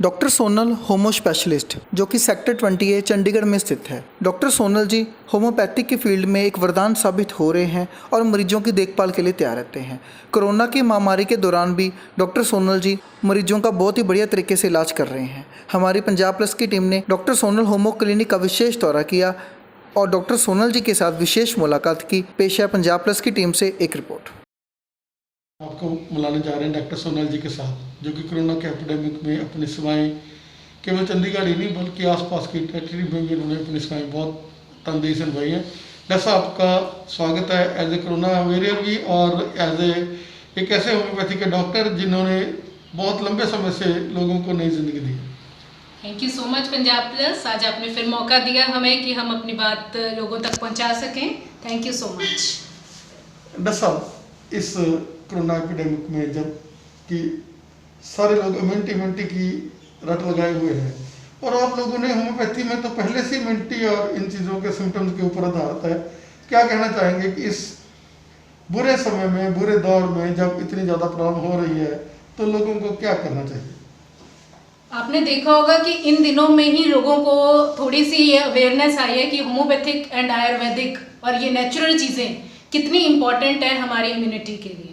Doctor Sonal होमो specialist जो कि sector 20A Chandigarh में स्थित है। डॉक्टर सोनल जी होम्योपैथिक की फील्ड में एक वरदान साबित हो रहे हैं और मरीजों की देखभाल के लिए तैयार रहते हैं। कोरोना की महामारी के दौरान भी डॉक्टर सोनल जी मरीजों का बहुत ही बढ़िया तरीके से इलाज कर रहे हैं। हमारी पंजाब प्लस की टीम ने डॉक्टर सोनल होमो क्लिनिक का विशेष दौरा किया और डॉक्टर सोनल जी के साथ विशेष मुलाकात की। पेश है पंजाब प्लस की टीम से एक रिपोर्ट। आपको मिलाने जा रहे हैं डॉक्टर सोनल जी के साथ, जो कि कोरोना के एपिडेमिक में अपनी सेवाएं केवल चंडीगढ़ ही नहीं बल्कि आसपास की टेरिटरी में भी उन्होंने अपनी सेवाएं बहुत तनदेही से निभाई हैं। जैसा आपका स्वागत है एज ए कोरोना वॉरियर भी और एज एक ऐसे होम्योपैथी के डॉक्टर जिन्होंने बहुत लंबे समय से लोगों को नई जिंदगी दी। Thank you so much Punjab plus, आज आपने फिर मौका दिया हमें कि हम अपनी बात लोगों तक पहुंचा सकें। Thank you so much. Doctor साहब, इस कोरोना एपिडेमिक में जब कि सारे लोग इम्यूनिटी की रट लगाए हुए हैं और आप लोगों ने होम्योपैथी में तो पहले से इम्यूनिटी और इन चीज़ों के सिम्टम्स के ऊपर आधारित है, क्या कहना चाहेंगे कि इस बुरे समय में, बुरे दौर में जब इतनी ज़्यादा प्रॉब्लम हो रही है तो लोगों को क्या करना चाहिए? आपने देखा होगा कि इन दिनों में ही लोगों को थोड़ी सी ये अवेयरनेस आई है कि होम्योपैथिक एंड आयुर्वेदिक और ये नेचुरल चीज़ें कितनी इम्पॉर्टेंट है हमारी इम्यूनिटी के लिए।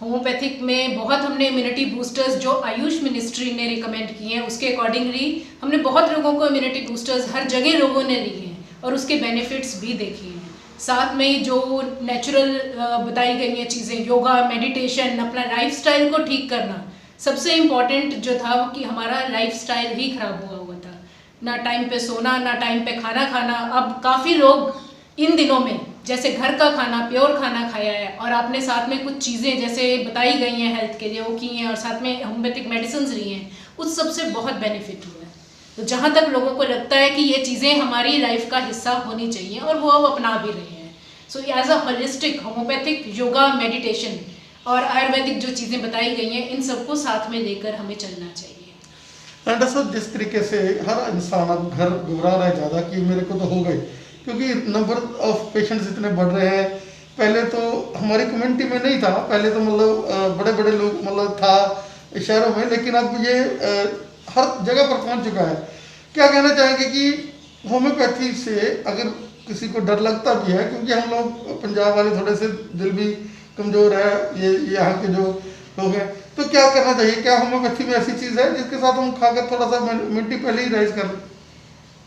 होम्योपैथिक में बहुत हमने इम्यूनिटी बूस्टर्स जो आयुष मिनिस्ट्री ने रिकमेंड किए हैं उसके अकॉर्डिंगली हमने बहुत लोगों को इम्यूनिटी बूस्टर्स हर जगह लोगों ने लिए हैं और उसके बेनिफिट्स भी देखे हैं। साथ में जो नेचुरल बताई गई हैं चीज़ें, योगा, मेडिटेशन, अपना लाइफस्टाइल को ठीक करना, सबसे इम्पॉर्टेंट जो था वो कि हमारा लाइफस्टाइल ही खराब हुआ था। ना टाइम पे सोना, ना टाइम पे खाना खाना। अब काफ़ी लोग इन दिनों में जैसे घर का खाना, प्योर खाना खाया है और आपने साथ में कुछ चीज़ें जैसे बताई गई हैं हेल्थ के लिए वो की हैं और साथ में होम्योपैथिक मेडिसिन ली हैं, उस सबसे बहुत बेनिफिट हुआ है। तो जहाँ तक लोगों को लगता है कि ये चीज़ें हमारी लाइफ का हिस्सा होनी चाहिए और वो अब अपना भी रहे हैं। So as a holistic homeopathic, yoga, meditation और आयुर्वेदिक जो चीज़ें बताई गई हैं, इन सबको साथ में लेकर हमें चलना चाहिए। डॉक्टर साहब, जिस तरीके से हर इंसान अब घर घबरा रहा है ज़्यादा कि मेरे को तो हो गई, क्योंकि नंबर ऑफ पेशेंट्स इतने बढ़ रहे हैं। पहले तो हमारी कम्युनिटी में नहीं था, पहले तो मतलब बड़े बड़े लोग मतलब था शहरों में, लेकिन अब ये हर जगह पर पहुंच चुका है। क्या कहना चाहेंगे कि होम्योपैथी से अगर किसी को डर लगता भी है, क्योंकि हम लोग पंजाब वाले थोड़े से दिल भी कमज़ोर है, ये यहाँ के जो लोग हैं, तो क्या करना चाहिए? क्या होम्योपैथी में ऐसी चीज़ है जिसके साथ हम खाकर थोड़ा सा इम्यूनिटी पहले ही राइज कर लें?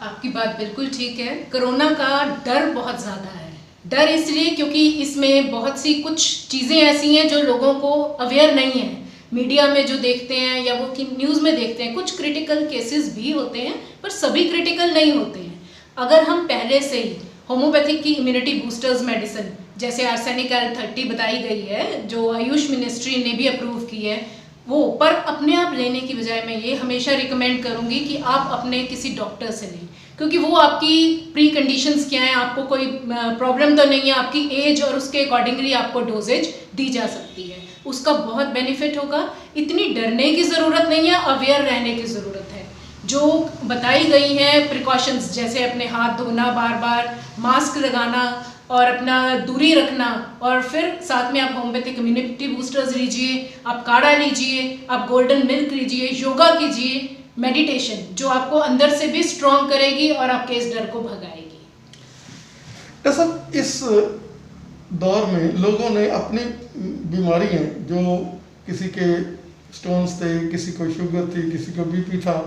आपकी बात बिल्कुल ठीक है। कोरोना का डर बहुत ज़्यादा है। डर इसलिए क्योंकि इसमें बहुत सी कुछ चीज़ें ऐसी हैं जो लोगों को अवेयर नहीं है। मीडिया में जो देखते हैं या वो कि न्यूज़ में देखते हैं, कुछ क्रिटिकल केसेस भी होते हैं पर सभी क्रिटिकल नहीं होते हैं। अगर हम पहले से ही होम्योपैथिक की इम्यूनिटी बूस्टर्स मेडिसिन जैसे आर्सेनिक L30 बताई गई है, जो आयुष मिनिस्ट्री ने भी अप्रूव की है, वो पर अपने आप लेने की बजाय मैं ये हमेशा रिकमेंड करूँगी कि आप अपने किसी डॉक्टर से लें, क्योंकि वो आपकी प्री कंडीशंस क्या हैं, आपको कोई प्रॉब्लम तो नहीं है, आपकी एज और उसके अकॉर्डिंगली आपको डोजेज दी जा सकती है, उसका बहुत बेनिफिट होगा। इतनी डरने की ज़रूरत नहीं है, अवेयर रहने की ज़रूरत है। जो बताई गई हैं प्रिकॉशंस जैसे अपने हाथ धोना, बार बार मास्क लगाना और अपना दूरी रखना, और फिर साथ में आप होम्योपैथिक इम्यूनिटी बूस्टर्स लीजिए, आप काढ़ा लीजिए, आप गोल्डन मिल्क लीजिए, योगा कीजिए, मेडिटेशन जो आपको अंदर से भी स्ट्रॉन्ग करेगी और आपके इस डर को भगाएगी। डॉक्टर साहब, इस दौर में लोगों ने अपनी बीमारी हैं, जो किसी के स्टोन्स थे, किसी को शुगर थी, किसी को बीपी था,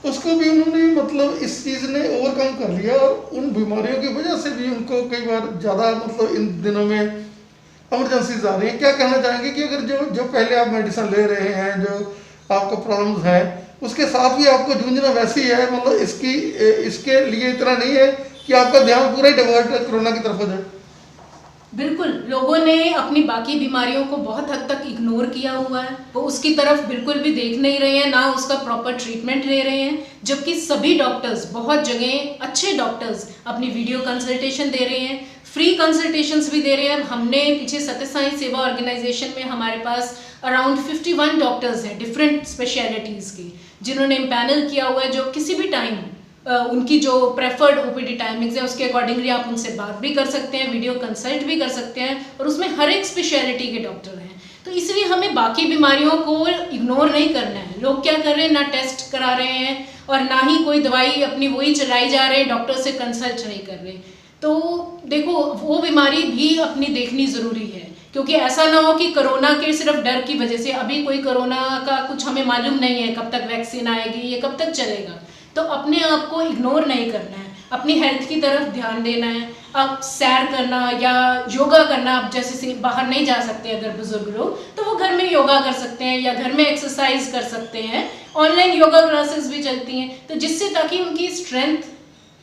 उसको भी उन्होंने मतलब इस चीज़ ने ओवरकम कर लिया और उन बीमारियों की वजह से भी उनको कई बार ज़्यादा मतलब इन दिनों में इमरजेंसीज आ रही हैं। क्या कहना चाहेंगे कि अगर जो पहले आप मेडिसिन ले रहे हैं, जो आपको प्रॉब्लम्स हैं, उसके साथ भी आपको जूझना वैसी है, मतलब इसके लिए इतना नहीं है कि आपका ध्यान पूरा ही डाइवर्ट कोरोना की तरफ हो जाए? बिल्कुल, लोगों ने अपनी बाकी बीमारियों को बहुत हद तक इग्नोर किया हुआ है, वो उसकी तरफ बिल्कुल भी देख नहीं रहे हैं, ना उसका प्रॉपर ट्रीटमेंट ले रहे हैं। जबकि सभी डॉक्टर्स, बहुत जगह अच्छे डॉक्टर्स अपनी वीडियो कंसल्टेशन दे रहे हैं, फ्री कंसल्टेशंस भी दे रहे हैं। हमने पीछे सत्य साई सेवा ऑर्गेनाइजेशन में हमारे पास अराउंड 51 डॉक्टर्स हैं डिफरेंट स्पेशलिटीज़ के, जिन्होंने इम्पैनल किया हुआ है, जो किसी भी टाइम उनकी जो प्रेफर्ड ओपीडी टाइमिंग्स है उसके अकॉर्डिंगली आप उनसे बात भी कर सकते हैं, वीडियो कंसल्ट भी कर सकते हैं, और उसमें हर एक स्पेशलिटी के डॉक्टर हैं। तो इसलिए हमें बाकी बीमारियों को इग्नोर नहीं करना है। है। लोग क्या कर रहे हैं, ना टेस्ट करा रहे हैं और ना ही कोई दवाई अपनी वही चलाई जा रहे हैं, डॉक्टर से कंसल्ट नहीं कर रहे। तो देखो वो बीमारी भी अपनी देखनी ज़रूरी है, क्योंकि ऐसा ना हो कि कोरोना के सिर्फ डर की वजह से, अभी कोई कोरोना का कुछ हमें मालूम नहीं है कब तक वैक्सीन आएगी, ये कब तक चलेगा, तो अपने आप को इग्नोर नहीं करना है, अपनी हेल्थ की तरफ ध्यान देना है। आप सैर करना या योगा करना, आप जैसे से बाहर नहीं जा सकते अगर बुजुर्ग लोग, तो वो घर में योगा कर सकते हैं या घर में एक्सरसाइज कर सकते हैं। ऑनलाइन योगा क्लासेस भी चलती हैं, तो जिससे ताकि उनकी स्ट्रेंथ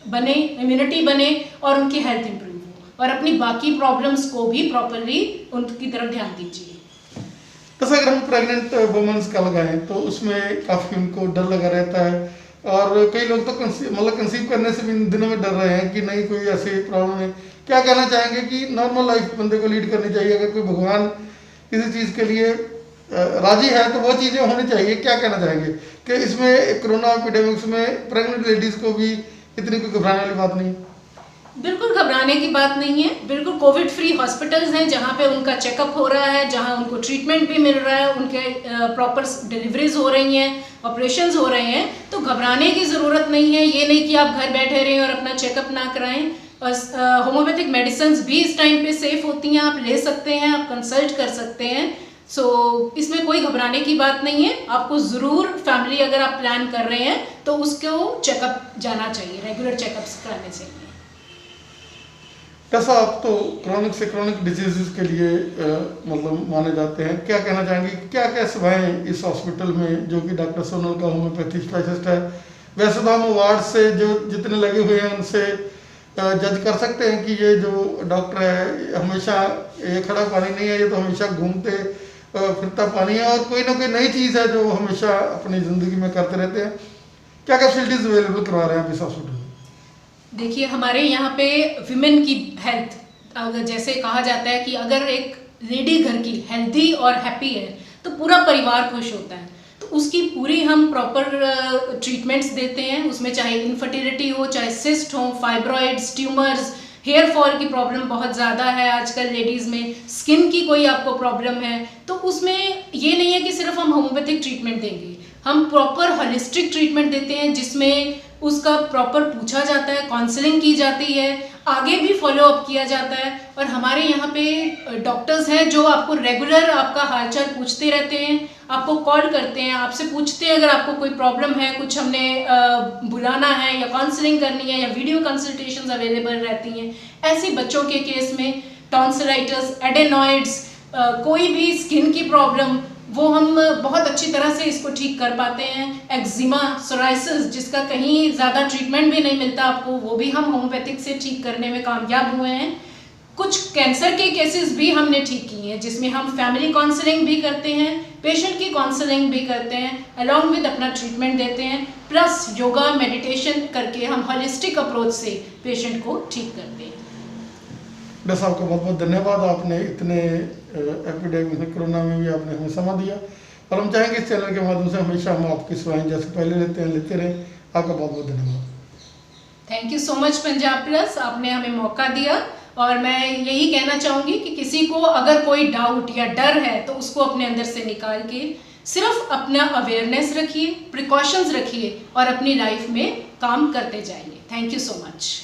बने, इम्यूनिटी बने और उनकी हेल्थ इंप्रूव हो, और अपनी बाकी प्रॉब्लम्स को भी प्रॉपरली उनकी तरफ ध्यान दीजिए। जैसे अगर हम प्रेग्नेंट वुमेन्स का लगाएं तो उसमें काफ़ी उनको डर लगा रहता है, और कई लोग तो कंसीव करने से भी इन दिनों में डर रहे हैं कि नहीं कोई ऐसी प्रॉब्लम है। क्या कहना चाहेंगे कि नॉर्मल लाइफ बंदे को लीड करनी चाहिए, अगर कोई भगवान किसी चीज़ के लिए राजी है तो वो चीज़ें होनी चाहिए, क्या कहना चाहेंगे कि इसमें कोरोना एपिडेमिक्स में प्रेग्नेंट लेडीज़ को भी इतनी कोई घबराने वाली बात नहीं? बिल्कुल घबराने की बात नहीं है। बिल्कुल कोविड फ्री हॉस्पिटल्स हैं जहाँ पे उनका चेकअप हो रहा है, जहाँ उनको ट्रीटमेंट भी मिल रहा है, उनके प्रॉपर डिलीवरीज हो रही हैं, ऑपरेशंस हो रहे हैं, तो घबराने की ज़रूरत नहीं है। ये नहीं कि आप घर बैठे रहें और अपना चेकअप ना कराएं। और होम्योपैथिक मेडिसिन भी इस टाइम पे सेफ होती हैं, आप ले सकते हैं, आप कंसल्ट कर सकते हैं। सो इसमें कोई घबराने की बात नहीं है। आपको ज़रूर फैमिली अगर आप प्लान कर रहे हैं तो उसको चेकअप जाना चाहिए, रेगुलर चेकअप्स कराने चाहिए। कैसा आप तो क्रॉनिक से क्रॉनिक डिजीज़ के लिए मतलब माने जाते हैं, क्या कहना चाहेंगे, क्या क्या सेवाएं इस हॉस्पिटल में जो कि डॉक्टर सोनल का होम्योपैथी स्पेशलिस्ट है? वैसे तो हम वार्ड से जो जितने लगे हुए हैं उनसे जज कर सकते हैं कि ये जो डॉक्टर है हमेशा ये खड़ा पानी नहीं है, ये तो हमेशा घूमते फिरता पानी है, और कोई ना कोई नई चीज़ है जो हमेशा अपनी ज़िंदगी में करते रहते हैं। क्या क्या फैसिलिटीज़ अवेलेबल करवा रहे हैं आप इस हॉस्पिटल में? देखिए हमारे यहाँ पे विमेन की हेल्थ, अगर जैसे कहा जाता है कि अगर एक लेडी घर की हेल्दी और हैप्पी है तो पूरा परिवार खुश होता है, तो उसकी पूरी हम प्रॉपर ट्रीटमेंट्स देते हैं। उसमें चाहे इनफर्टिलिटी हो, चाहे सिस्ट हो, फाइब्रॉइड्स, ट्यूमर्स, हेयर फॉल की प्रॉब्लम बहुत ज़्यादा है आजकल लेडीज़ में, स्किन की कोई आपको प्रॉब्लम है, तो उसमें ये नहीं है कि सिर्फ हम होम्योपैथिक ट्रीटमेंट देंगे, हम प्रॉपर होलिस्टिक ट्रीटमेंट देते हैं जिसमें उसका प्रॉपर पूछा जाता है, काउंसलिंग की जाती है, आगे भी फॉलो अप किया जाता है। और हमारे यहाँ पे डॉक्टर्स हैं जो आपको रेगुलर आपका हालचाल पूछते रहते हैं, आपको कॉल करते हैं, आपसे पूछते हैं अगर आपको कोई प्रॉब्लम है, कुछ हमने बुलाना है या काउंसलिंग करनी है, या वीडियो कंसल्टेशंस अवेलेबल रहती हैं। ऐसे बच्चों के केस में टॉन्सिलाइटिस, एडेनॉइड्स, कोई भी स्किन की प्रॉब्लम, वो हम बहुत अच्छी तरह से इसको ठीक कर पाते हैं। एक्जिमा, सोराइसिस जिसका कहीं ज़्यादा ट्रीटमेंट भी नहीं मिलता आपको, वो भी हम होम्योपैथिक से ठीक करने में कामयाब हुए हैं। कुछ कैंसर के केसेस भी हमने ठीक किए हैं जिसमें हम फैमिली काउंसलिंग भी करते हैं, पेशेंट की काउंसलिंग भी करते हैं, अलॉन्ग विद अपना ट्रीटमेंट देते हैं, प्लस योगा मेडिटेशन करके हम होलिस्टिक अप्रोच से पेशेंट को ठीक करते हैं। डॉक्टर साहब का बहुत बहुत धन्यवाद, आपने इतने एपिडेमिक में कोरोना में भी आपने हमें समय दिया, और हम चाहेंगे इस चैनल के माध्यम से हमेशा हम आपकी सेवाएं जैसे पहले लेते रहें। आपका बहुत बहुत धन्यवाद। Thank you so much Punjab plus, आपने हमें मौका दिया। और मैं यही कहना चाहूँगी कि किसी को अगर कोई डाउट या डर है तो उसको अपने अंदर से निकाल के सिर्फ अपना अवेयरनेस रखिए, प्रिकॉशंस रखिए और अपनी लाइफ में काम करते जाइए। Thank you so much.